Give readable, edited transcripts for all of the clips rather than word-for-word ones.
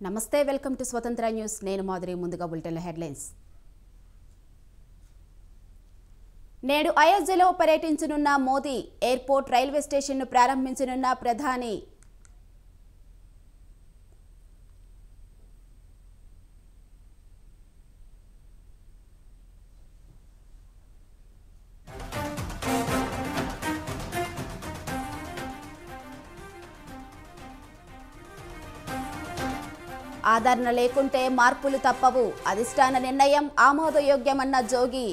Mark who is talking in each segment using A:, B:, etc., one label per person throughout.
A: నమస్తే welcome to స్వతంత్ర news నేను మాధురి ముందుగా బులెటిన్ హెడ్లైన్స్ నేడు అయోధ్యలో పర్యటించనున్న మోదీ ఎయిర్పోర్ట్ రైల్వే స్టేషన్ను ప్రారంభించనున్న ప్రధాని ఆదరణ లేకుంటే మార్పులు తప్పవు అధిష్టాన నిర్ణయం ఆమోదయోగ్యమన్న జోగి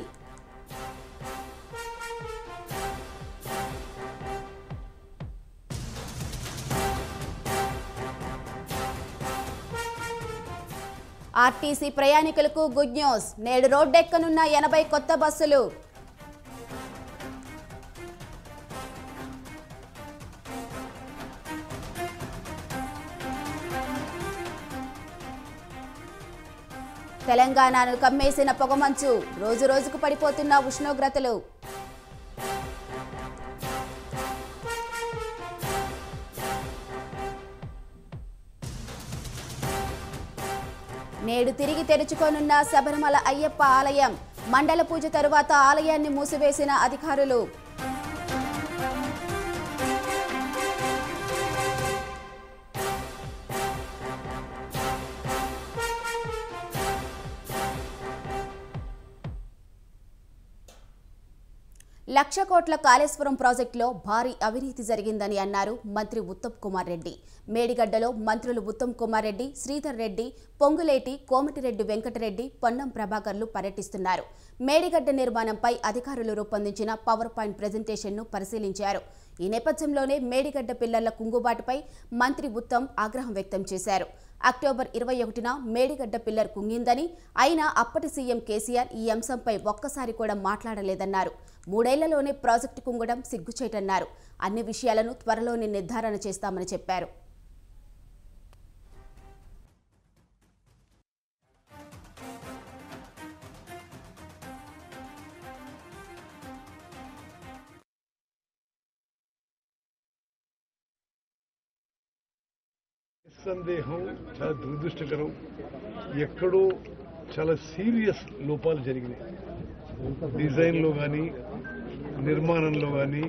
A: ఆర్టీసీ ప్రయాణికులకు గుడ్ న్యూస్ నేడు రోడ్డెక్కనున్న 80 కొత్త బస్సులు తెలంగాణను కమ్మేసిన పొగమంచు రోజు రోజుకు పడిపోతున్న ఉష్ణోగ్రతలు నేడు తిరిగి తెరుచుకోనున్న శబరిమల అయ్యప్ప ఆలయం మండల పూజ తరువాత ఆలయాన్ని మూసివేసిన అధికారులు లక్ష కోట్ల కాళేశ్వరం ప్రాజెక్టులో భారీ అవినీతి జరిగిందని అన్నారు మంత్రి ఉత్తమ్ కుమార్ రెడ్డి. మేడిగడ్డలో మంత్రులు ఉత్తమ్ కుమార్ రెడ్డి, శ్రీధర్ రెడ్డి, పొంగులేటి, కోమటిరెడ్డి వెంకటరెడ్డి, పొన్నం ప్రభాకర్లు పర్యటిస్తున్నారు. మేడిగడ్డ నిర్మాణంపై అధికారులు రూపొందించిన పవర్ పాయింట్ ప్రెజెంటేషన్ను పరిశీలించారు. ఈ నేపథ్యంలోనే మేడిగడ్డ పిల్లర్ల కుంగుబాటుపై మంత్రి ఉత్తమ్ ఆగ్రహం వ్యక్తం చేశారు. అక్టోబర్ 21న మేడిగడ్డ పిల్లర్ కుంగిందని, అయినా అప్పటి సీఎం కేసీఆర్ ఈ అంశంపై ఒక్కసారి కూడా మాట్లాడలేదన్నారు. 3 ఏళ్లలోనే ప్రాజెక్టు కుంగడం సిగ్గుచేటన్నారు. అన్ని విషయాలను త్వరలోనే నిర్ధారణ చేస్తామని చెప్పారు.
B: సందేహం చాలా దురదృష్టకరం. ఎక్కడో చాలా సీరియస్ లోపాలు జరిగినాయి. డిజైన్లో కానీ, నిర్మాణంలో కానీ,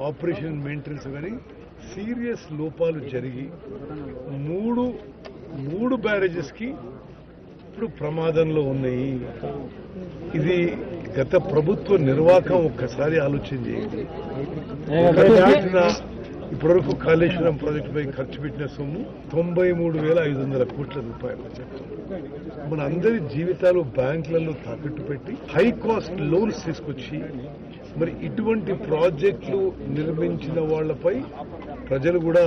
B: ఆపరేషన్ మెయింటెనెన్స్ కానీ సీరియస్ లోపాలు జరిగి మూడు బ్యారేజెస్కి ఇప్పుడు ప్రమాదంలో ఉన్నాయి. ఇది గత ప్రభుత్వ నిర్వాహకం ఒక్కసారి ఆలోచన చేయండి. ఇప్పటివరకు కాళేశ్వరం ప్రాజెక్టుపై ఖర్చు పెట్టిన సొమ్ము 93,500 కోట్ల రూపాయలు. మన అందరి జీవితాలు బ్యాంకులలో తాకట్టు పెట్టి హై కాస్ట్ లోన్స్ తీసుకొచ్చి మరి ఇటువంటి ప్రాజెక్టులు నిర్మించిన వాళ్లపై ప్రజలు కూడా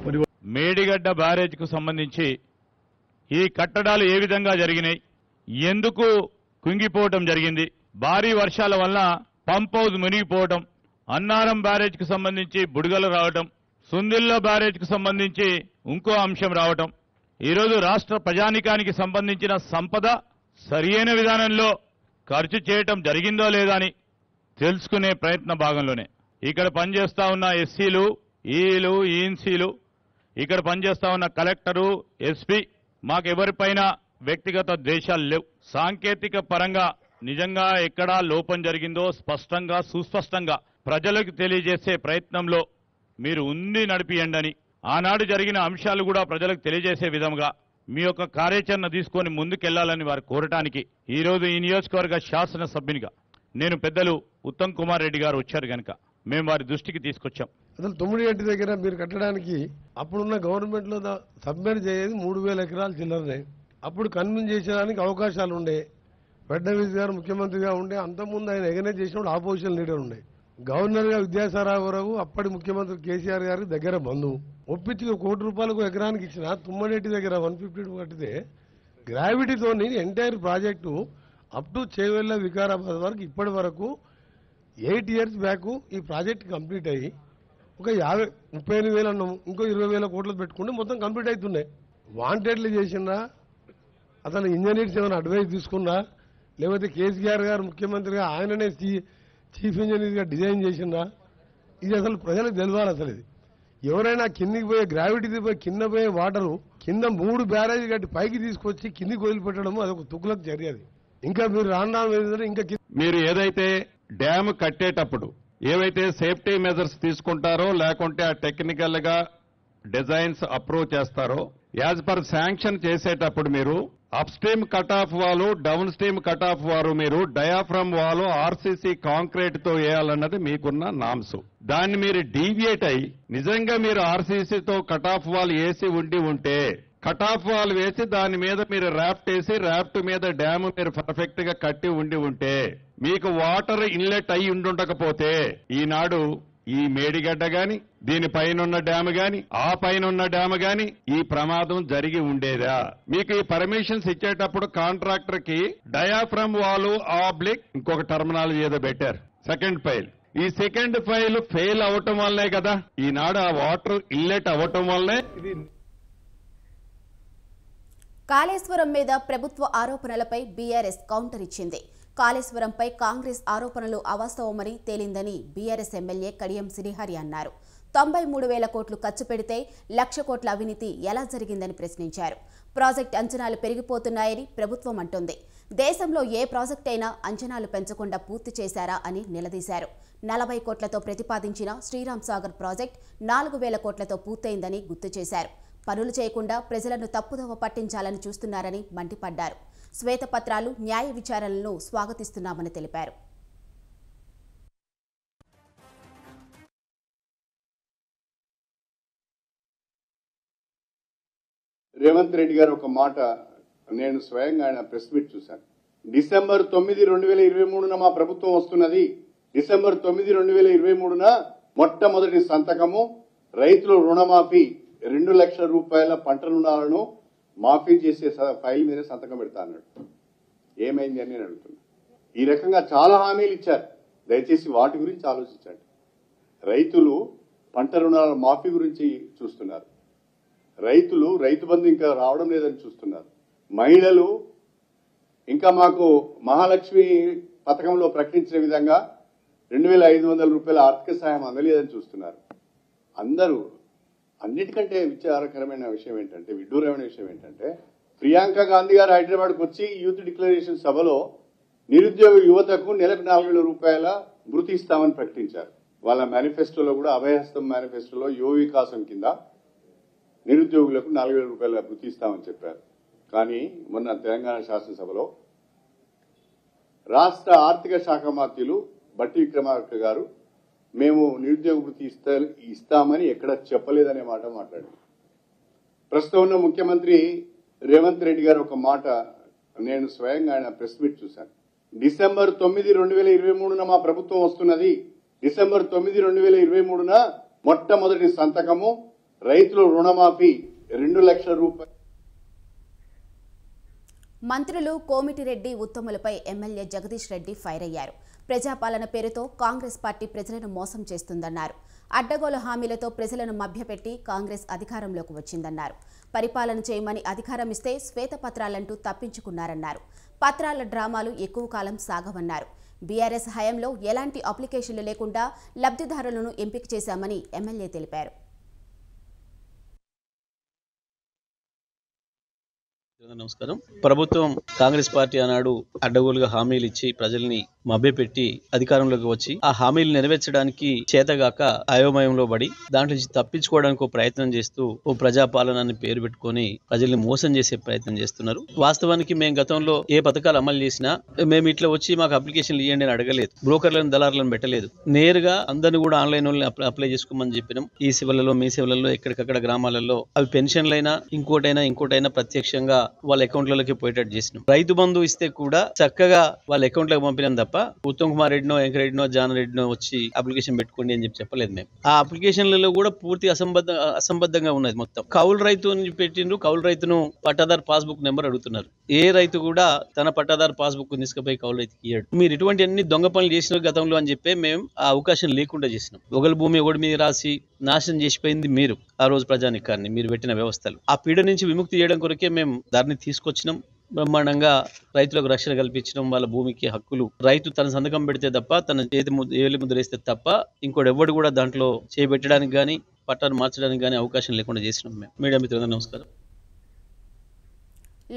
B: మరి
C: మేడిగడ్డ బ్యారేజ్ కు సంబంధించి ఈ కట్టడాలు ఏ విధంగా జరిగినాయి, ఎందుకు కుంగిపోవటం జరిగింది, భారీ వర్షాల వల్ల పంప్ హౌస్ మునిగిపోవటం, అన్నారం బ్యారేజ్ కు సంబంధించి బుడగలు రావటం, సుందిల్ల బ్యారేజ్ కు సంబంధించి ఇంకో అంశం రావటం, ఈరోజు రాష్ట్ర ప్రజానికానికి సంబంధించిన సంపద సరియైన విధానంలో ఖర్చు చేయటం జరిగిందో లేదా అని తెలుసుకునే ప్రయత్న భాగంలోనే ఇక్కడ పనిచేస్తా ఉన్న ఎస్సీలు, ఈలు, ఈఎన్సీలు, ఇక్కడ పనిచేస్తా ఉన్న కలెక్టరు, ఎస్పీ, మాకెవరిపైన వ్యక్తిగత ద్వేషాలు లేవు. సాంకేతిక పరంగా నిజంగా ఎక్కడా లోపం జరిగిందో స్పష్టంగా సుస్పష్టంగా ప్రజలకు తెలియజేసే ప్రయత్నంలో మీరు ఉంది నడిపియండి. ఆనాడు జరిగిన అంశాలు కూడా ప్రజలకు తెలియజేసే విధంగా మీ యొక్క కార్యాచరణ తీసుకొని ముందుకెళ్లాలని వారు కోరటానికి ఈరోజు ఈ నియోజకవర్గ శాసనసభ్యునిగా నేను పెద్దలు ఉత్తమ్ కుమార్ రెడ్డి గారు వచ్చారు కనుక మేము వారి దృష్టికి తీసుకొచ్చాం.
D: అసలు 9 దగ్గర మీరు కట్టడానికి అప్పుడున్న గవర్నమెంట్ లో సబ్మిట్ చేయేది 3,000 ఎకరాలు చిల్లరనే. అప్పుడు కన్విన్స్ చేసేదానికి అవకాశాలు ఉండే. ఫడ్నవీస్ గారు ముఖ్యమంత్రిగా ఉండే, అంతకుముందు ఆయన ఎగనేజ్ చేసినప్పుడు ఆపోజిషన్ లీడర్ ఉండే. గవర్నర్ గా విద్యాసాగరరావు అప్పటి ముఖ్యమంత్రి కేసీఆర్ గారికి దగ్గర బంధువు ఒప్పించి ₹1 కోటి ఎకరానికి ఇచ్చిన తుమ్మనేటి దగ్గర 152 కట్టితే గ్రావిటీతో entire project up to Chevella Vikarabad వరకు ఇప్పటి వరకు 8 ఇయర్స్ బ్యాక్ ఈ ప్రాజెక్ట్ కంప్లీట్ అయ్యి ఒక 38,000 అన్నాము, ఇంకో 20,000 కోట్లు పెట్టుకుంటే మొత్తం కంప్లీట్ అవుతున్నాయి. వాంటెడ్లు చేసినా అసలు ఇంజనీర్స్ ఏమైనా అడ్వైస్ తీసుకున్నా, లేకపోతే కేసీఆర్ గారు ముఖ్యమంత్రిగా ఆయననే చీఫ్ ఇంజనీర్గా డిజైన్ చేసినా, ఇది అసలు ప్రజలకు తెలవాలి. అసలు ఇది ఎవరైనా కిందికి పోయే గ్రావిటీ పోయి కింద పోయే వాటరు కింద 3 బ్యారేజ్ కట్టి పైకి తీసుకొచ్చి కిందికి వదిలిపెట్టడం అదొక తుకులకు చర్య అది. ఇంకా మీరు రాను ఇంకా
E: మీరు ఏదైతే డ్యామ్ కట్టేటప్పుడు ఏవైతే సేఫ్టీ మెజర్స్ తీసుకుంటారో లేకుంటే ఆ టెక్నికల్ గా డిజైన్స్ అప్రూవ్ చేస్తారో యాజ్ పర్ శాంక్షన్ చేసేటప్పుడు మీరు అప్ స్ట్రీమ్ కట్ ఆఫ్ వాలు డౌన్ స్ట్రీమ్ కట్ ఆఫ్ వారు మీరు డయాఫ్రమ్ వాలు ఆర్సీసీ కాంక్రీట్ తో వేయాలన్నది మీకున్న నామ్స్. దాన్ని మీరు డీవియేట్ అయి నిజంగా మీరు ఆర్సీసీతో కట్ ఆఫ్ వాల్ వేసి ఉంటే కట్ ఆఫ్ వాల్ వేసి దాని మీద మీరు రాఫ్ట్ వేసి రాఫ్ట్ మీద డ్యామ్ మీరు పర్ఫెక్ట్ గా కట్టి ఉంటే మీకు వాటర్ ఇన్లెట్ అయి ఉండకపోతే ఈనాడు ఈ మేడిగడ్డ గాని దీనిపైనున్న డ్యామ్ గాని ఆ పైన డ్యామ్ గాని ఈ ప్రమాదం జరిగి ఉండేదా? మీకు ఈ పర్మిషన్స్ ఇచ్చేటప్పుడు కాంట్రాక్టర్ కి డయాఫ్రమ్ వాల్ ఆబ్లిక్ ఇంకొక టర్మినాలజీ ఏదో పెట్టారు సెకండ్ ఫైల్. ఈ సెకండ్ ఫైల్ ఫెయిల్ అవటం వల్లే కదా ఈనాడు ఆ వాటర్ ఇన్లెట్ అవటం వల్లే
A: కాళేశ్వరం మీద ప్రభుత్వ ఆరోపణలపై బీఆర్ఎస్ కౌంటర్ ఇచ్చింది. కాళేశ్వరంపై కాంగ్రెస్ ఆరోపణలు అవాస్తవమని తేలిందని బీఆర్ఎస్ ఎమ్మెల్యే కడియం శ్రీహరి అన్నారు. 93,000 కోట్లు ఖర్చు పెడితే 1,00,000 కోట్ల అవినీతి ఎలా జరిగిందని ప్రశ్నించారు. ప్రాజెక్టు అంచనాలు పెరిగిపోతున్నాయని ప్రభుత్వం అంటోంది. దేశంలో ఏ ప్రాజెక్ట్ అయినా అంచనాలు పెంచకుండా పూర్తి చేశారా అని నిలదీశారు. 40 కోట్లతో ప్రతిపాదించిన శ్రీరామ్ సాగర్ ప్రాజెక్టు 4,000 కోట్లతో పూర్తయిందని గుర్తు చేశారు. పనులు చేయకుండా ప్రజలను తప్పుదోవ పట్టించాలని చూస్తున్నారని మండిపడ్డారు. శ్వేతపత్రాలు న్యాయ విచారణలను స్వాగతిస్తున్నామని తెలిపారు.
F: రేవంత్ రెడ్డి గారు ఒక మాట నేను స్వయంగా ఆయన ప్రెస్ మీట్ చూశాను. డిసెంబర్ 9, 2023 మా ప్రభుత్వం వస్తున్నది. డిసెంబర్ 9, 2023 మొట్టమొదటి సంతకము రైతుల రుణమాఫీ 2 లక్షల రూపాయల పంట రుణాలను మాఫీ చేసే ఫైల్ మీద సంతకం పెడతా అన్నాడు. ఏమైంది అని నేను అడుగుతున్నా. ఈ రకంగా చాలా హామీలు ఇచ్చారు. దయచేసి వాటి గురించి ఆలోచించండి. రైతులు పంట రుణాల మాఫీ గురించి చూస్తున్నారు. రైతు బంధు ఇంకా రావడం లేదని చూస్తున్నారు. మహిళలు ఇంకా మాకు మహాలక్ష్మి పథకంలో ప్రకటించిన విధంగా 2,500 రూపాయల ఆర్థిక సాయం అందలేదని చూస్తున్నారు. అందరూ అన్నిటికంటే విచారకరమైన విషయం ఏంటంటే విడ్డూరమైన విషయం ఏంటంటే ప్రియాంక గాంధీ గారు హైదరాబాద్కు వచ్చి యూత్ డిక్లరేషన్ సభలో నిరుద్యోగ యువతకు నెలకు 4,000 రూపాయల భృతి ఇస్తామని ప్రకటించారు. వాళ్ళ మేనిఫెస్టోలో కూడా అభయహస్తం మేనిఫెస్టోలో యువ వికాసం కింద నిరుద్యోగులకు 4,000 రూపాయల భృతి ఇస్తామని చెప్పారు. కానీ మొన్న తెలంగాణ శాసనసభలో రాష్ట్ర ఆర్థిక శాఖ మంత్రులు బట్టి విక్రమార్క గారు మేము నిరుద్యోగ భృతి ఇస్తామని ఎక్కడ చెప్పలేదనే మాట మాట్లాడారు. ప్రస్తుతం ఉన్న ముఖ్యమంత్రి రేవంత్ రెడ్డి గారు ఒక మాట నేను స్వయంగా ఆయన ప్రెస్ మీట్ చూశాను. డిసెంబర్ 9, 2023 మా ప్రభుత్వం వస్తున్నది. డిసెంబర్ 9, 2023 మొట్టమొదటి సంతకము రైతుల రుణమాఫీ 2 లక్షల రూపాయలు.
A: మంత్రులు కోమిటిరెడ్డి ఉత్తములపై ఎమ్మెల్యే జగదీష్ రెడ్డి ఫైర్ అయ్యారు. ప్రజాపాలన పేరుతో కాంగ్రెస్ పార్టీ ప్రజలను మోసం చేస్తుందన్నారు. అడ్డగోలు హామీలతో ప్రజలను మభ్యపెట్టి కాంగ్రెస్ అధికారంలోకి వచ్చిందన్నారు. పరిపాలన చేయమని అధికారం ఇస్తే శ్వేతపత్రాలంటూ తప్పించుకున్నారన్నారు. పత్రాల డ్రామాలు ఎక్కువ కాలం సాగవన్నారు. బీఆర్ఎస్ హయాంలో ఎలాంటి అప్లికేషన్లు లేకుండా లబ్ధిదారులను ఎంపిక చేశామని ఎమ్మెల్యే తెలిపారు.
G: నమస్కారం. ప్రభుత్వం కాంగ్రెస్ పార్టీ ఆనాడు అడ్డగోలుగా హామీలు ఇచ్చి ప్రజల్ని మభ్యపెట్టి అధికారంలోకి వచ్చి ఆ హామీలు నెరవేర్చడానికి చేతగాక అయోమయంలో పడి దాంట్లో నుంచి తప్పించుకోవడానికి ఒక ప్రయత్నం చేస్తూ ఓ ప్రజాపాలనని పేరు పెట్టుకొని ప్రజల్ని మోసం చేసే ప్రయత్నం చేస్తున్నారు. వాస్తవానికి మేము గతంలో ఏ పథకాలు అమలు చేసినా మేము ఇట్లా వచ్చి మాకు అప్లికేషన్లు ఇవ్వండి అని అడగలేదు. బ్రోకర్లను దళారులను పెట్టలేదు. నేరుగా అందరిని కూడా ఆన్లైన్ అప్లై చేసుకోమని చెప్పినాం. ఈ సేవలలో మీ సేవలలో ఎక్కడికక్కడ గ్రామాలలో అవి పెన్షన్లైనా ఇంకోటైనా ప్రత్యక్షంగా వాళ్ళ అకౌంట్లలోకి పోయేటట్టు చేసినాం. రైతు బంధు ఇస్తే కూడా చక్కగా వాళ్ళ అకౌంట్లకు పంపినాం తప్ప ఉత్తమ్ కుమార్ రెడ్డినో వెంకరెడ్డినో జాన్ రెడ్డినో వచ్చి అప్లికేషన్ పెట్టుకోండి అని చెప్పలేదు. మేము ఆ అప్లికేషన్లలో కూడా పూర్తి అసంబద్ధంగా ఉన్నది. మొత్తం కౌలు రైతు అని పెట్టిండ్రు. కౌలు రైతును పట్టాదారు పాస్బుక్ నెంబర్ అడుగుతున్నారు. ఏ రైతు కూడా తన పట్టాదారు పాస్బుక్ తీసుకుపోయి కౌలు రైతుకి ఇయ్యాడు. మీరు ఇటువంటి అన్ని దొంగ పనులు చేసిన గతంలో అని చెప్పి మేము ఆ అవకాశం లేకుండా చేసినాం. ఒకరి భూమి ఒకటి మీద రాసి నాశనం చేసిపోయింది మీరు. ఆ రోజు ప్రజానికాన్ని మీరు పెట్టిన వ్యవస్థలు ఆ పీడ నుంచి విముక్తి చేయడం కొరకే మేము దాన్ని తీసుకొచ్చినాం. బ్రహ్మాండంగా రైతులకు రక్షణ కల్పించడం, వాళ్ళ భూమికి హక్కులు రైతు తన సంతకం పెడితే తప్ప తన ఏలి ముద్ర వేస్తే తప్ప ఇంకోటి ఎవడు కూడా దాంట్లో చేపెట్టడానికి కానీ పట్టాను మార్చడానికి కానీ అవకాశం లేకుండా చేసినాం మేము. మీడియా మిత్రులందరూ నమస్కారం.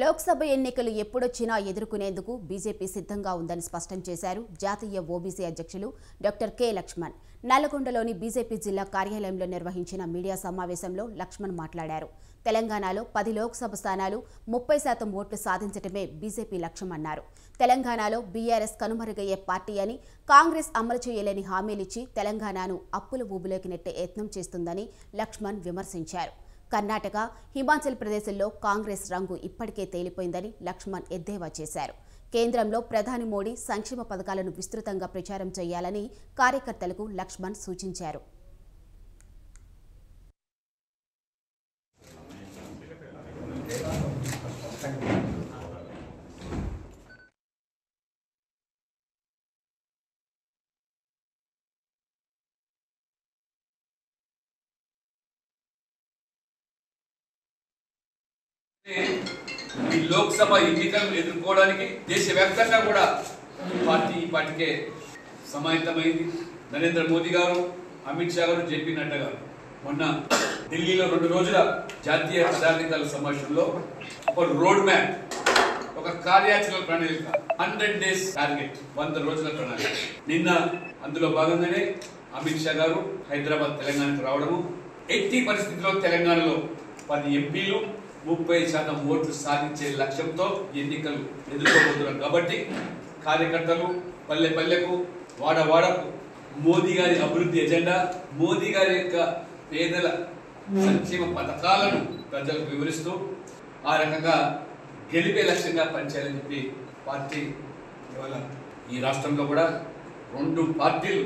A: లోక్సభ ఎన్నికలు ఎప్పుడొచ్చినా ఎదుర్కొనేందుకు బీజేపీ సిద్ధంగా ఉందని స్పష్టం చేశారు జాతీయ ఓబీసీ అధ్యక్షులు డాక్టర్ కె లక్ష్మణ్. నల్లగొండలోని బీజేపీ జిల్లా కార్యాలయంలో నిర్వహించిన మీడియా సమావేశంలో లక్ష్మణ్ మాట్లాడారు. తెలంగాణలో 10 లోక్సభ స్థానాలు 30% ఓట్లు సాధించడమే బీజేపీ లక్ష్యమన్నారు. తెలంగాణలో బీఆర్ఎస్ కనుమరుగయ్యే పార్టీ అని, కాంగ్రెస్ అమలు చేయలేని హామీలిచ్చి తెలంగాణను అప్పుల ఊబిలోకి నెట్టే యత్నం చేస్తుందని లక్ష్మణ్ విమర్శించారు. కర్ణాటక, హిమాచల్ ప్రదేశ్లో కాంగ్రెస్ రంగు ఇప్పటికే తేలిపోయిందని లక్ష్మణ్ ఎద్దేవా చేశారు. కేంద్రంలో ప్రధాని మోడీ సంక్షేమ పథకాలను విస్తృతంగా ప్రచారం చేయాలని కార్యకర్తలకు లక్ష్మణ్ సూచించారు.
H: ఈ లోక్సభ ఎన్నికలను ఎదుర్కోవడానికి దేశవ్యాప్తంగా కూడా పార్టీ ఇప్పటికే సమాయత్తమైంది. నరేంద్ర మోదీ గారు, అమిత్ షా గారు, జేపీ నడ్డా గారు మొన్న ఢిల్లీలో 2 రోజుల జాతీయ పదాధికారుల సమావేశంలో ఒక రోడ్ మ్యాప్, ఒక కార్యాచరణ ప్రణాళిక, 100 days టార్గెట్, 100 రోజుల ప్రణాళిక. నిన్న అందులో భాగంగానే అమిత్ షా గారు హైదరాబాద్ తెలంగాణకు రావడము, ఎట్టి పరిస్థితుల్లో తెలంగాణలో 10 ఎంపీలు 30% ఓట్లు సాధించే లక్ష్యంతో ఎన్నికలు ఎదుర్కోబోతున్నారు. కాబట్టి కార్యకర్తలు పల్లె పల్లెకు, వాడ వాడకు మోదీ గారి అభివృద్ధి ఎజెండా, మోదీ గారి యొక్క పేదల సంక్షేమ పథకాలను ప్రజలకు వివరిస్తూ ఆ రకంగా గెలిపే లక్ష్యంగా పనిచేయాలని చెప్పి పార్టీ ఇవాళ ఈ రాష్ట్రంలో కూడా 2 పార్టీలు,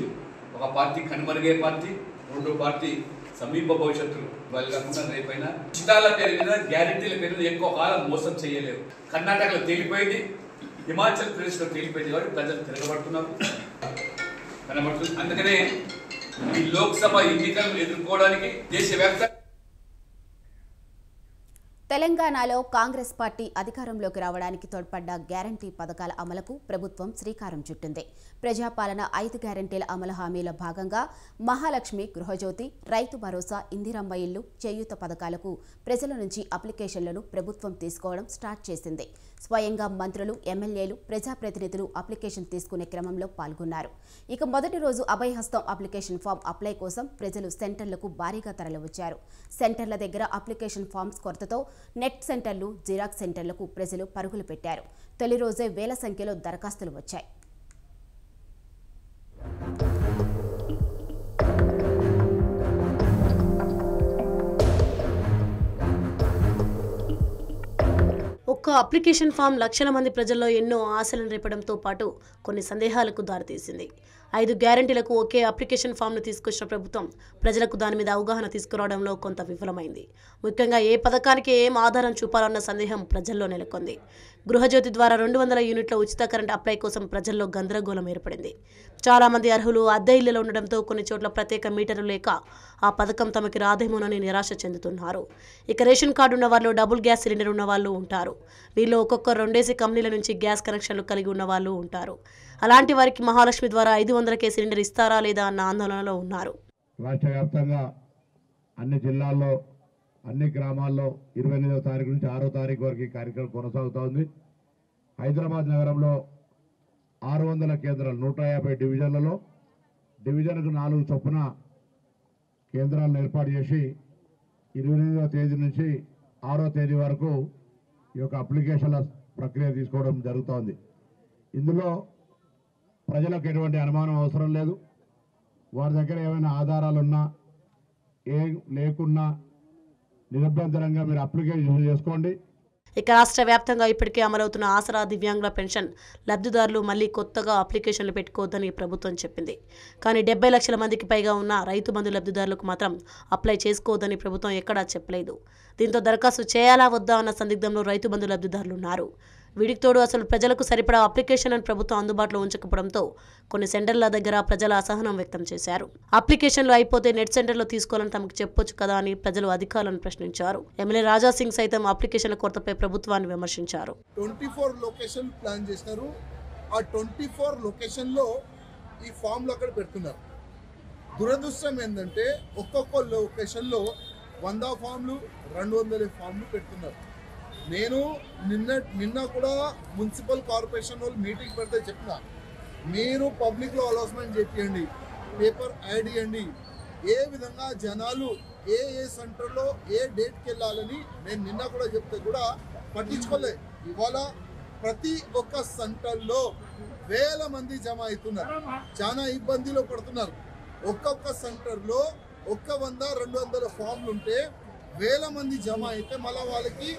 H: ఒక పార్టీ కనుమరుగే పార్టీ, 2 పార్టీ సమీప భవిష్యత్తులు, వాళ్ళు కాకుండా రేపైనా ఇష్టాల పేరు మీద, గ్యారెంటీల పేరు మీద ఎక్కువ కాలం మోసం చేయలేరు. కర్ణాటకలో తేలిపోయింది, హిమాచల్ ప్రదేశ్ లో తేలిపోయింది. కాబట్టి ప్రజలు తిరగబడుతున్నారు, కనబడుతుంది. అందుకనే ఈ లోక్సభ ఎన్నికలను ఎదుర్కోవడానికి దేశవ్యాప్తంగా
A: తెలంగాణలో కాంగ్రెస్ పార్టీ అధికారంలోకి రావడానికి తోడ్పడ్డ గ్యారంటీ పథకాల అమలుకు ప్రభుత్వం శ్రీకారం చుట్టింది. ప్రజాపాలన 5 గ్యారంటీల అమలు హామీల భాగంగా మహాలక్ష్మి, గృహజ్యోతి, రైతు భరోసా, ఇందిరమ్మ ఇల్లు, చేయూత పథకాలకు ప్రజల నుంచి అప్లికేషన్లను ప్రభుత్వం తీసుకోవడం స్టార్ట్ చేసింది. స్వయంగా మంత్రులు, ఎమ్మెల్యేలు, ప్రజాప్రతినిధులు అప్లికేషన్ తీసుకునే క్రమంలో పాల్గొన్నారు. ఇక మొదటి రోజు అభయహస్తం అప్లికేషన్ ఫామ్ అప్లై కోసం ప్రజలు సెంటర్లకు భారీగా తరలివచ్చారు. సెంటర్ల దగ్గర అప్లికేషన్ ఫామ్స్ కొరతతో నెట్ సెంటర్లు, జిరాక్స్ సెంటర్లకు ప్రజలు పరుగులు పెట్టారు. తొలి రోజే వేల సంఖ్యలో దరఖాస్తులు వచ్చాయి.
I: ఒక్క అప్లికేషన్ ఫామ్ లక్షల మంది ప్రజల్లో ఎన్నో ఆశలను రేపడంతో పాటు కొన్ని సందేహాలకు దారితీసింది. 5 గ్యారంటీలకు ఒకే అప్లికేషన్ ఫామ్ను తీసుకొచ్చిన ప్రభుత్వం ప్రజలకు దాని మీద అవగాహన తీసుకురావడంలో కొంత విఫలమైంది. ముఖ్యంగా ఏ పథకానికి ఏం ఆధారం చూపాలన్న సందేహం ప్రజల్లో నెలకొంది. గృహజ్యోతి ద్వారా 200 యూనిట్ల ఉచిత కరెంట్ అప్లై కోసం ప్రజల్లో గందరగోళం ఏర్పడింది. చాలామంది అర్హులు అద్దె ఇళ్లలో ఉండడంతో కొన్ని చోట్ల ప్రత్యేక మీటర్లు లేక ఆ పథకం తమకి రాదేమోనని నిరాశ చెందుతున్నారు. ఇక రేషన్ కార్డు ఉన్న వాళ్ళు, డబుల్ గ్యాస్ సిలిండర్ ఉన్న వాళ్ళు ఉంటారు. వీళ్ళు ఒక్కొక్క 2 కంపెనీల నుంచి గ్యాస్ కనెక్షన్లు కలిగి ఉన్న వాళ్ళు ఉంటారు. అలాంటి వారికి మహాలక్ష్మి ద్వారా 500కే సిలిండర్ ఇస్తారా లేదా అన్న ఆందోళనలో ఉన్నారు.
J: రాష్ట్ర వ్యాప్తంగా అన్ని జిల్లాల్లో, అన్ని గ్రామాల్లో 28వ తారీఖు నుంచి 6వ తారీఖు వరకు ఈ కార్యక్రమం కొనసాగుతూ ఉంది. హైదరాబాద్ నగరంలో 600 కేంద్రాలు, 150 డివిజన్లలో డివిజన్కు 4 చొప్పున కేంద్రాలను ఏర్పాటు చేసి 28వ తేదీ నుంచి 6వ తేదీ వరకు ఈ యొక్క అప్లికేషన్ల ప్రక్రియ తీసుకోవడం జరుగుతోంది. ఇందులో ప్రజలకు ఎటువంటి అనుమానం అవసరం లేదు. వారి దగ్గర ఏమైనా ఆధారాలున్నా, లేకున్నా నిరభ్యంతరంగా మీరు అప్లికేషన్ చేసుకోండి.
I: ఇక రాష్ట్ర వ్యాప్తంగా ఇప్పటికే అమలవుతున్న ఆసరా దివ్యాంగుల పెన్షన్ లబ్ధిదారులు మళ్లీ కొత్తగా అప్లికేషన్లు పెట్టుకోవద్దని ప్రభుత్వం చెప్పింది. కానీ 70 లక్షల మందికి పైగా ఉన్న రైతు బంధు లబ్ధిదారులకు మాత్రం అప్లై చేసుకోవద్దని ప్రభుత్వం ఎక్కడా చెప్పలేదు. దీంతో దరఖాస్తు చేయాలా వద్దా అన్న సందిగ్ధంలో రైతు బంధు లబ్ధిదారులు ఉన్నారు. వీటికి తోడు అసలు ప్రజలకు సరిపడా అప్లికేషన్లను ప్రభుత్వం అందుబాటులో ఉంచకపోవడంతో కొన్ని సెంటర్ల దగ్గర ప్రజల అసహనం వ్యక్తం చేశారు. అప్లికేషన్లు అయిపోతే నెట్ సెంటర్లో తీసుకోవాలని తమకు చెప్పొచ్చు కదా అని ప్రజలు అధికారులను ప్రశ్నించారు. ఎమ్మెల్యే రాజా సింగ్ సైతం అప్లికేషన్ల కొరతపై ప్రభుత్వాన్ని విమర్శించారు.
K: 24 లొకేషన్ ప్లాన్ చేశారు. ఆ 24 లొకేషన్లో ఈ ఫామ్లు అక్కడ పెడుతున్నారు. దురదృష్టం ఏంటంటే ఒక్కొక్క లొకేషన్లో 100 ఫామ్లు 200 ఫామ్లు పెడుతున్నారు. నేను నిన్న కూడా మున్సిపల్ కార్పొరేషన్ వాళ్ళు మీటింగ్ పెడితే చెప్పిన, మీరు పబ్లిక్లో అనౌన్స్మెంట్ చేయండి, పేపర్ యాడ్ చేయండి, ఏ విధంగా జనాలు ఏ సెంటర్లో ఏ డేట్కి వెళ్ళాలని. నేను నిన్న కూడా చెప్తే కూడా పట్టించుకోలే. ఇవాళ ప్రతి ఒక్క సెంటర్లో వేల మంది జమ అవుతున్నారు, చాలా ఇబ్బందిలో పడుతున్నారు. ఒక్కొక్క సెంటర్లో 100-200 ఫామ్లు ఉంటే వేల మంది జమ అయితే మళ్ళీ వాళ్ళకి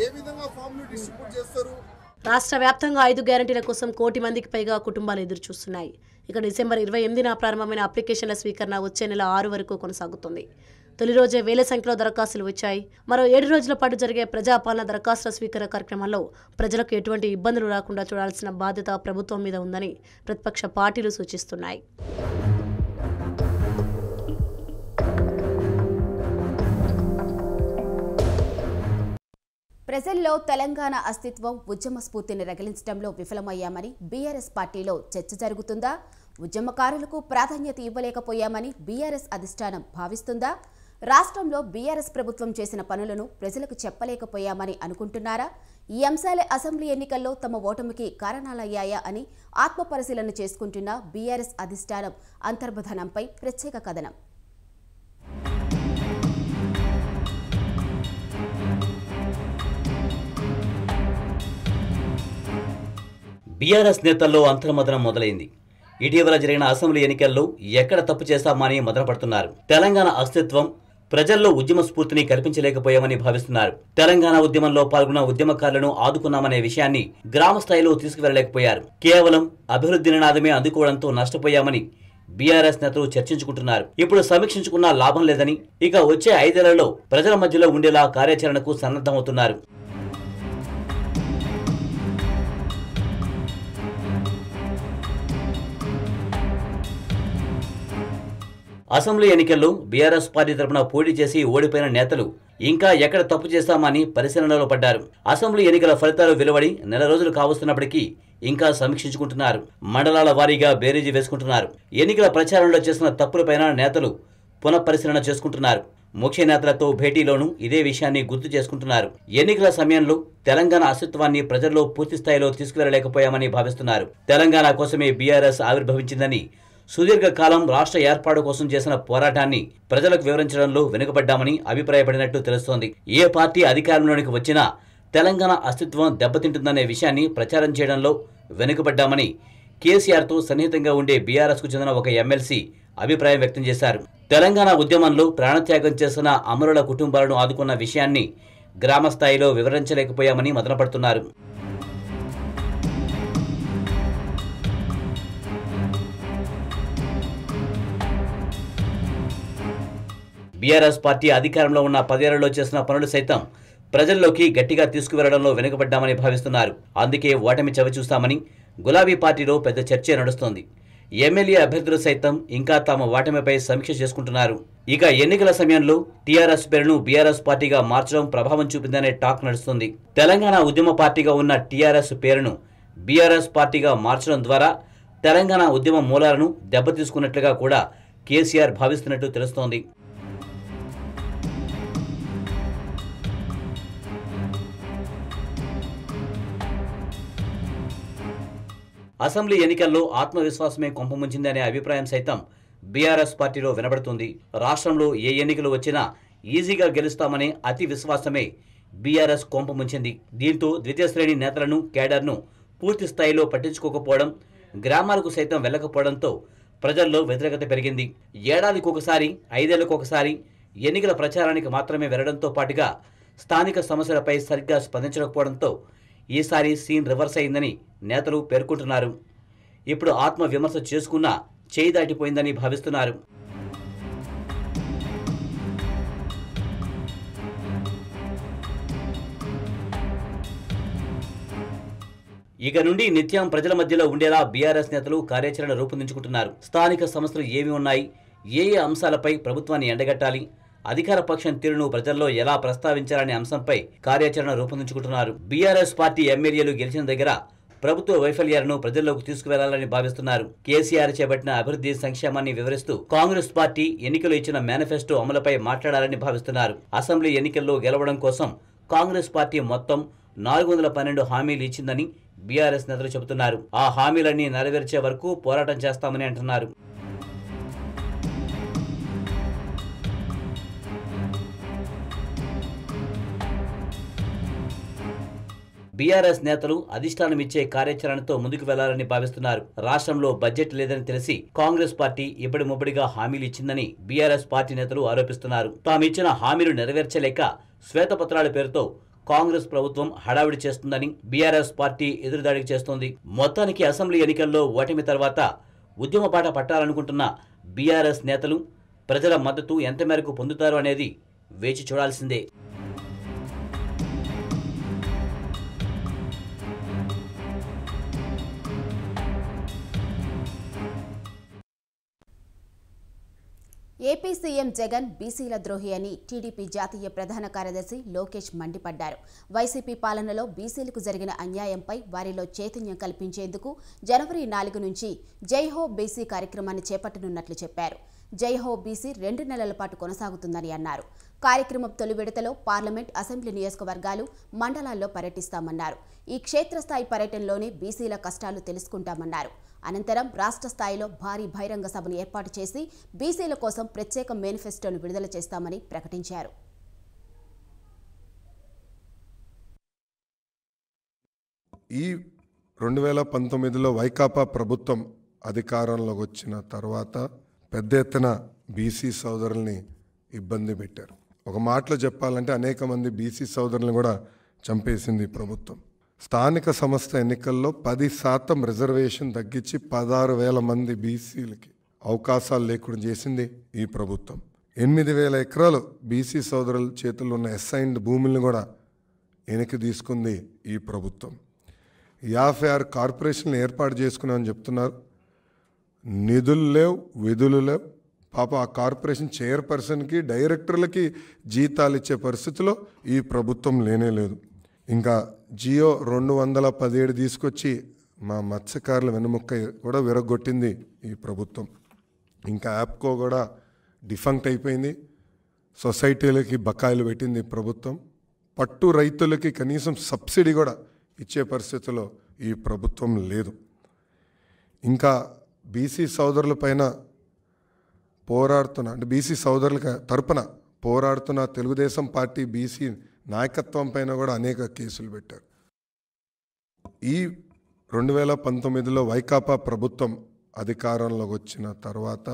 K: ఏ విధంగా ఫామ్లు డిస్ట్రిబ్యూట్ చేస్తారు?
I: రాష్ట్ర వ్యాప్తంగా 5 గ్యారంటీల కోసం 1 కోటి మందికి పైగా కుటుంబాలు ఎదురుచూస్తున్నాయి. ఇక డిసెంబర్ 28న ప్రారంభమైన అప్లికేషన్ల స్వీకరణ వచ్చే నెల 6 వరకు కొనసాగుతుంది. తొలి రోజే వేల సంఖ్యలో దరఖాస్తులు వచ్చాయి. మరో 7 రోజుల పాటు జరిగే ప్రజాపాలన దరఖాస్తుల స్వీకరణ కార్యక్రమంలో ప్రజలకు ఎటువంటి ఇబ్బందులు రాకుండా చూడాల్సిన బాధ్యత ప్రభుత్వం మీద ఉందని ప్రతిపక్ష పార్టీలు సూచిస్తున్నాయి.
A: ప్రజల్లో తెలంగాణ అస్తిత్వం ఉద్యమ స్ఫూర్తిని రగిలించడంలో విఫలమయ్యామని బీఆర్ఎస్ పార్టీలో చర్చ జరుగుతుందా? ఉద్యమకారులకు ప్రాధాన్యత ఇవ్వలేకపోయామని బీఆర్ఎస్ అధిష్టానం భావిస్తుందా? రాష్ట్రంలో బీఆర్ఎస్ ప్రభుత్వం చేసిన పనులను ప్రజలకు చెప్పలేకపోయామని అనుకుంటున్నారా? ఈ అంశాలే అసెంబ్లీ ఎన్నికల్లో తమ ఓటమికి కారణాలయ్యాయా అని ఆత్మపరిశీలన చేసుకుంటున్న బీఆర్ఎస్ అధిష్టానం అంతర్ధానంపై ప్రత్యేక కథనం.
L: బీఆర్ఎస్ నేతల్లో అంతర్మథనం మొదలైంది. ఇటీవల జరిగిన అసెంబ్లీ ఎన్నికల్లో ఎక్కడ తప్పు చేస్తామని మదనపడుతున్నారు. తెలంగాణ అస్తిత్వం ప్రజల్లో ఉద్యమ స్ఫూర్తిని కల్పించలేకపోయామని భావిస్తున్నారు. తెలంగాణ ఉద్యమంలో పాల్గొన్న ఉద్యమకారులను ఆదుకున్నామనే విషయాన్ని గ్రామ స్థాయిలో తీసుకువెళ్లలేకపోయారు. కేవలం అభివృద్ధి నినాదమే అందుకోవడంతో నష్టపోయామని బీఆర్ఎస్ నేతలు చర్చించుకుంటున్నారు. ఇప్పుడు సమీక్షించుకున్నా లాభం లేదని, ఇక వచ్చే 5 ఏళ్లలో ప్రజల మధ్యలో ఉండేలా కార్యాచరణకు సన్నద్ధమవుతున్నారు. అసెంబ్లీ ఎన్నికల్లో బీఆర్ఎస్ పార్టీ తరపున పోటీ చేసి ఓడిపోయిన నేతలు ఇంకా ఎక్కడ తప్పు చేస్తామని పరిశీలనలో పడ్డారు. అసెంబ్లీ ఎన్నికల ఫలితాలు వెలువడి నెల రోజులు కావస్తున్నప్పటికీ ఇంకా సమీక్షించుకుంటున్నారు. మండలాల వారీగా బేరీజీ వేసుకుంటున్నారు. ఎన్నికల ప్రచారంలో చేసిన తప్పులపైన నేతలు పునఃపరిశీలన చేసుకుంటున్నారు. ముఖ్య నేతలతో భేటీలోనూ ఇదే విషయాన్ని గుర్తు చేసుకుంటున్నారు. ఎన్నికల సమయంలో తెలంగాణ అస్తిత్వాన్ని ప్రజల్లో పూర్తి స్థాయిలో తీసుకువెళ్లలేకపోయామని భావిస్తున్నారు. తెలంగాణ కోసమే బీఆర్ఎస్ ఆవిర్భవించిందని, సుదీర్ఘకాలం రాష్ట్ర ఏర్పాటు కోసం చేసిన పోరాటాన్ని ప్రజలకు వివరించడంలో వెనుకబడ్డామని అభిప్రాయపడినట్టు తెలుస్తోంది. ఏ పార్టీ అధికారంలోనికి వచ్చినా తెలంగాణ అస్తిత్వం దెబ్బతింటుందనే విషయాన్ని ప్రచారం చేయడంలో వెనుకబడ్డామని కేసీఆర్తో సన్నిహితంగా ఉండే బీఆర్ఎస్కు చెందిన ఒక ఎమ్మెల్సీ అభిప్రాయం వ్యక్తం చేశారు. తెలంగాణ ఉద్యమంలో ప్రాణత్యాగం చేసిన అమరుల కుటుంబాలను ఆదుకున్న విషయాన్ని గ్రామ స్థాయిలో వివరించలేకపోయామని మదనపడుతున్నారు. బీఆర్ఎస్ పార్టీ అధికారంలో ఉన్న 10 ఏళ్లలో చేసిన పనులు సైతం ప్రజల్లోకి గట్టిగా తీసుకువెళ్లడంలో వెనుకబడ్డామని భావిస్తున్నారు. అందుకే ఓటమి చవిచూస్తామని గులాబీ పార్టీలో పెద్ద చర్చే నడుస్తోంది. ఎమ్మెల్యే అభ్యర్థులు సైతం ఇంకా తమ ఓటమిపై సమీక్ష చేసుకుంటున్నారు. ఇక ఎన్నికల సమయంలో టీఆర్ఎస్ పేరును బీఆర్ఎస్ పార్టీగా మార్చడం ప్రభావం చూపిందనే టాక్ నడుస్తుంది. తెలంగాణ ఉద్యమ పార్టీగా ఉన్న టీఆర్ఎస్ పేరును బీఆర్ఎస్ పార్టీగా మార్చడం ద్వారా తెలంగాణ ఉద్యమ మూలాలను దెబ్బతీసుకున్నట్లుగా కూడా కేసీఆర్ భావిస్తున్నట్టు తెలుస్తోంది. అసెంబ్లీ ఎన్నికల్లో ఆత్మవిశ్వాసమే కొంపముంచిందనే అభిప్రాయం సైతం బీఆర్ఎస్ పార్టీలో వినబడుతుంది. రాష్ట్రంలో ఏ ఎన్నికలు వచ్చినా ఈజీగా గెలుస్తామనే అతి విశ్వాసమే బీఆర్ఎస్ కొంపముంచింది. దీంతో ద్వితీయ శ్రేణి నేతలను, కేడర్ను పూర్తి స్థాయిలో పట్టించుకోకపోవడం, గ్రామాలకు సైతం వెళ్లకపోవడంతో ప్రజల్లో వ్యతిరేకత పెరిగింది. ఏడాదికొకసారి, 5 ఏళ్లకొకసారి ఎన్నికల ప్రచారానికి మాత్రమే వెళ్లడంతో పాటుగా స్థానిక సమస్యలపై సరిగ్గా స్పందించకపోవడంతో ఈసారి సీన్ రివర్స్ అయిందని నేతలు పేర్కొంటున్నారు. ఇప్పుడు ఆత్మ విమర్శ చేసుకున్నా చేయి దాటిపోయిందని భావిస్తున్నారు. ఇక నుండి నిత్యం ప్రజల మధ్యలో ఉండేలా బీఆర్ఎస్ నేతలు కార్యాచరణ రూపొందించుకుంటున్నారు. స్థానిక సమస్యలు ఏమి ఉన్నాయి, ఏ అంశాలపై ప్రభుత్వాన్ని ఎండగట్టాలి, అధికార పక్షం తీరును ప్రజల్లో ఎలా ప్రస్తావించాలనే అంశంపై కార్యాచరణ రూపొందించుకుంటున్నారు. బీఆర్ఎస్ పార్టీ ఎమ్మెల్యేలు గెలిచిన దగ్గర ప్రభుత్వ వైఫల్యాలను ప్రజల్లోకి తీసుకువెళ్లాలని భావిస్తున్నారు. కేసీఆర్ చేపట్టిన అభివృద్ధి సంక్షేమాన్ని వివరిస్తూ కాంగ్రెస్ పార్టీ ఎన్నికలు ఇచ్చిన మేనిఫెస్టో అమలుపై మాట్లాడాలని భావిస్తున్నారు. అసెంబ్లీ ఎన్నికల్లో గెలవడం కోసం కాంగ్రెస్ పార్టీ మొత్తం 412 హామీలు ఇచ్చిందని బీఆర్ఎస్ నేతలు చెబుతున్నారు. ఆ హామీలన్నీ నెరవేర్చే వరకు పోరాటం చేస్తామని అంటున్నారు. బీఆర్ఎస్ నేతలు అధిష్టానమిచ్చే కార్యాచరణతో ముందుకు వెళ్లాలని భావిస్తున్నారు. రాష్ట్రంలో బడ్జెట్ లేదని తెలిసి కాంగ్రెస్ పార్టీ ఇప్పటి ముప్పటిగా హామీలు ఇచ్చిందని బీఆర్ఎస్ పార్టీ నేతలు ఆరోపిస్తున్నారు. తామిచ్చిన హామీలు నెరవేర్చలేక శ్వేతపత్రాల పేరుతో కాంగ్రెస్ ప్రభుత్వం హడావిడి చేస్తుందని బీఆర్ఎస్ పార్టీ ఎదురుదాడికి చేస్తోంది. మొత్తానికి అసెంబ్లీ ఎన్నికల్లో ఓటమి తర్వాత ఉద్యమబాట పట్టాలనుకుంటున్న బీఆర్ఎస్ నేతలు ప్రజల మద్దతు ఎంత మేరకు పొందుతారు అనేది వేచి చూడాల్సిందే.
A: ఏపీ సీఎం జగన్ బీసీల ద్రోహి అని టీడీపీ జాతీయ ప్రధాన కార్యదర్శి లోకేష్ మండిపడ్డారు. వైసీపీ పాలనలో బీసీలకు జరిగిన అన్యాయంపై వారిలో చైతన్యం కల్పించేందుకు జనవరి 4 నుంచి జై హో బీసీ కార్యక్రమాన్ని చేపట్టనున్నట్లు చెప్పారు. జై హో బీసీ 2 నెలల పాటు కొనసాగుతుందని అన్నారు. కార్యక్రమం తొలి విడతలో పార్లమెంట్, అసెంబ్లీ నియోజకవర్గాలు, మండలాల్లో పర్యటిస్తామన్నారు. ఈ క్షేత్రస్థాయి పర్యటనలోనే బీసీల కష్టాలు తెలుసుకుంటామన్నారు. అనంతరం రాష్ట్ర స్థాయిలో భారీ బహిరంగ సభను ఏర్పాటు చేసి బీసీల కోసం ప్రత్యేక మేనిఫెస్టోను విడుదల చేస్తామని ప్రకటించారు.
M: ఈ 2019లో వైకాపా ప్రభుత్వం అధికారంలోకి వచ్చిన తర్వాత పెద్ద ఎత్తున బీసీ సోదరుల్ని ఇబ్బంది పెట్టారు. ఒక మాటలో చెప్పాలంటే అనేక మంది బీసీ సోదరులను కూడా చంపేసింది ప్రభుత్వం. స్థానిక సంస్థ ఎన్నికల్లో 10% రిజర్వేషన్ తగ్గించి 16,000 మంది బీసీలకి అవకాశాలు లేకుండా చేసింది ఈ ప్రభుత్వం. 8,000 ఎకరాలు బీసీ సోదరుల చేతుల్లో ఉన్న అసైన్డ్ భూములను కూడా వెనక్కి తీసుకుంది ఈ ప్రభుత్వం. 56 కార్పొరేషన్లు ఏర్పాటు చేసుకున్నామని చెప్తున్నారు. నిధులు లేవు, విధులు లేవు. పాప ఆ కార్పొరేషన్ చైర్పర్సన్కి, డైరెక్టర్లకి జీతాలు ఇచ్చే పరిస్థితిలో ఈ ప్రభుత్వం లేనేలేదు. ఇంకా జియో 217 తీసుకొచ్చి మా మత్స్యకారుల వెన్నుముక్క కూడా విరగొట్టింది ఈ ప్రభుత్వం. ఇంకా యాప్కో కూడా డిఫంక్ట్ అయిపోయింది. సొసైటీలకి బకాయిలు పెట్టింది ప్రభుత్వం. పట్టు రైతులకి కనీసం సబ్సిడీ కూడా ఇచ్చే పరిస్థితిలో ఈ ప్రభుత్వం లేదు. ఇంకా బీసీ సోదరుల పైన పోరాడుతున్న, అంటే బీసీ సోదరుల తరపున పోరాడుతున్న తెలుగుదేశం పార్టీ బీసీ నాయకత్వం పైన కూడా అనేక కేసులు పెట్టారు. ఈ 2019లో వైకాపా ప్రభుత్వం అధికారంలోకి వచ్చిన తర్వాత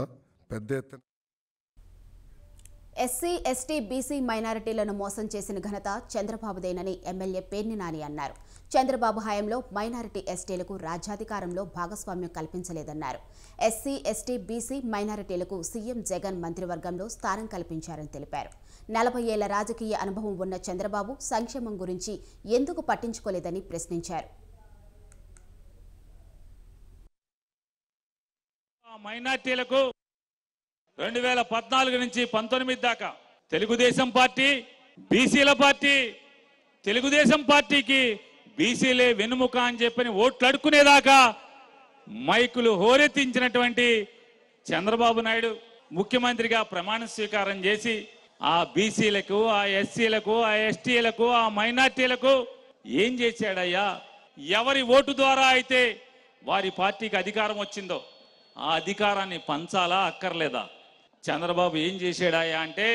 M: పెద్ద ఎత్తున
A: ఎస్సీ, ఎస్టీ, బీసీ మైనారిటీలను మోసం చేసిన ఘనత చంద్రబాబుదేనని ఎమ్మెల్యే పేర్ని నాని అన్నారు. చంద్రబాబు హయాంలో మైనారిటీ, ఎస్టీలకు రాజ్యాధికారంలో భాగస్వామ్యం కల్పించలేదన్నారు. ఎస్సీ, ఎస్టీ, బీసీ మైనారిటీలకు సీఎం జగన్ మంత్రివర్గంలో స్థానం కల్పించారని తెలిపారు. 40 ఏళ్ల రాజకీయ అనుభవం ఉన్న చంద్రబాబు సంక్షేమం గురించి ఎందుకు పట్టించుకోలేదని ప్రశ్నించారు.
C: మైనారిటీలకు 2014 నుంచి 19 దాకా తెలుగుదేశం పార్టీ, బీసీల పార్టీ, తెలుగుదేశం పార్టీకి బీసీలే వెనుముక అని చెప్పని ఓట్లు అడుక్కునేదాకా మైకులు హోరెత్తించినటువంటి చంద్రబాబు నాయుడు ముఖ్యమంత్రిగా ప్రమాణ స్వీకారం చేసి ఆ బీసీలకు, ఆ ఎస్సీలకు, ఆ ఎస్టీలకు, ఆ మైనార్టీలకు ఏం చేశాడయ్యా? ఎవరి ఓటు ద్వారా అయితే వారి పార్టీకి అధికారం వచ్చిందో ఆ అధికారాన్ని పంచాలా అక్కర్లేదా? చంద్రబాబు ఏం చేశాడయ్యా అంటే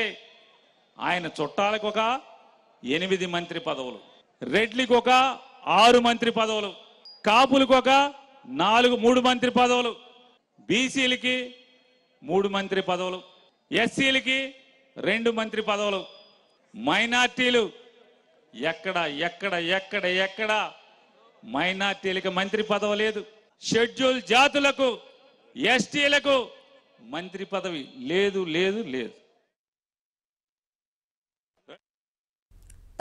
C: ఆయన చుట్టాలకు ఒక 8 మంత్రి పదవులు, రెడ్లికి ఒక 6 మంత్రి పదవులు, కాపులకు ఒక 3 మంత్రి పదవులు, బీసీలకి 3 మంత్రి పదవులు, ఎస్సీలకి 2 మంత్రి పదవులు, మైనార్టీలు ఎక్కడ ఎక్కడ ఎక్కడ ఎక్కడ మైనార్టీలకు మంత్రి పదవి లేదు. షెడ్యూల్ జాతులకు, ఎస్టీలకు మంత్రి పదవి లేదు లేదు లేదు.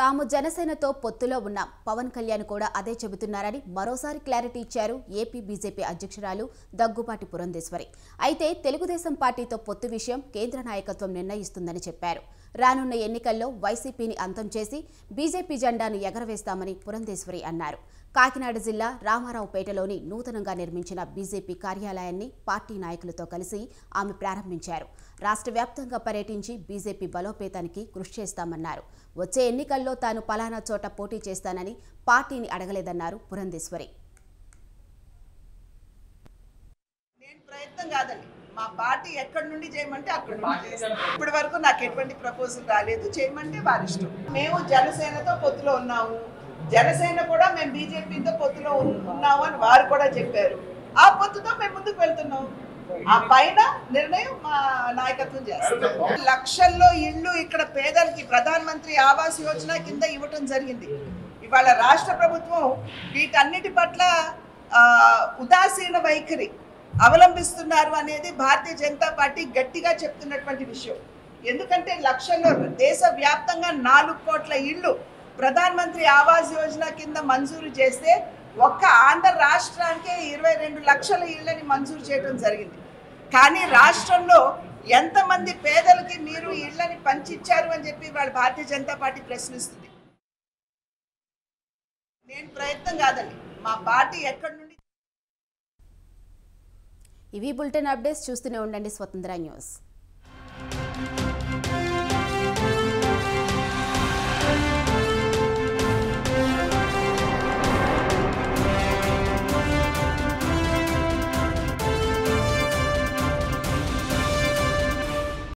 A: తాము జనసేనతో పొత్తులో ఉన్నాం, పవన్ కళ్యాణ్ కూడా అదే చెబుతున్నారని మరోసారి క్లారిటీ ఇచ్చారు ఏపీ బీజేపీ అధ్యక్షురాలు దగ్గుబాటి పురంధేశ్వరి. అయితే తెలుగుదేశం పార్టీతో పొత్తు విషయం కేంద్ర నాయకత్వం నిర్ణయిస్తుందని చెప్పారు. రానున్న ఎన్నికల్లో వైసీపీని అంతం చేసి బీజేపీ జెండాను ఎగరవేస్తామని పురంధేశ్వరి అన్నారు. కాకినాడ జిల్లా రామారావుపేటలోని నూతనంగా నిర్మించిన బీజేపీ కార్యాలయాన్ని పార్టీ నాయకులతో కలిసి ఆమె ప్రారంభించారు. రాష్ట్ర వ్యాప్తంగా పర్యటించి బీజేపీ బలోపేతానికి కృషి చేస్తామన్నారు. వచ్చే ఎన్నికల్లో తాను పలానా చోట పోటీ చేస్తానని పార్టీని అడగలేదన్నారు పురంధేశ్వరి.
N: ప్రయత్నం కాదండి, మా పార్టీ ఎక్కడి నుండి చేయమంటే అక్కడి నుండి చేస్తాం. ఇప్పటి వరకు నాకు ఎటువంటి ప్రపోజల్ రాలేదు, చేయమంటే వారి ఇష్టం. మేము జనసేనతో పొత్తులో ఉన్నాము, జనసేన కూడా మేము బీజేపీతో పొత్తులో ఉన్నాము అని వారు కూడా చెప్పారు. ఆ పొత్తుతో మేము ముందుకు వెళ్తున్నాం. ఆ పైన నిర్ణయం మా నాయకత్వం చేస్తాం. లక్షల్లో ఇళ్ళు ఇక్కడ పేదలకి ప్రధానమంత్రి ఆవాస్ యోజన కింద ఇవ్వటం జరిగింది. ఇవాళ రాష్ట్ర ప్రభుత్వం వీటన్నిటి పట్ల ఉదాసీన వైఖరి అవలంబిస్తున్నారు అనేది భారతీయ జనతా పార్టీ గట్టిగా చెప్తున్నటువంటి విషయం. ఎందుకంటే లక్షల్లో దేశవ్యాప్తంగా 4 కోట్ల ఇళ్ళు ప్రధానమంత్రి ఆవాస్ యోజన కింద మంజూరు చేస్తే ఒక్క ఆంధ్ర రాష్ట్రానికే 22 లక్షల ఇళ్ళని మంజూరు చేయడం జరిగింది. కానీ రాష్ట్రంలో ఎంతమంది పేదలకి మీరు ఇళ్ళని పంచిచ్చారు అని చెప్పి వాళ్ళ భారతీయ జనతా పార్టీ ప్రశ్నిస్తుంది. నేను ప్రయత్నం కాదండి, మా పార్టీ ఎక్కడి నుండి.
A: ఇవి బులెటిన్ అప్డేట్స్. చూస్తూనే ఉండండి స్వతంత్ర న్యూస్.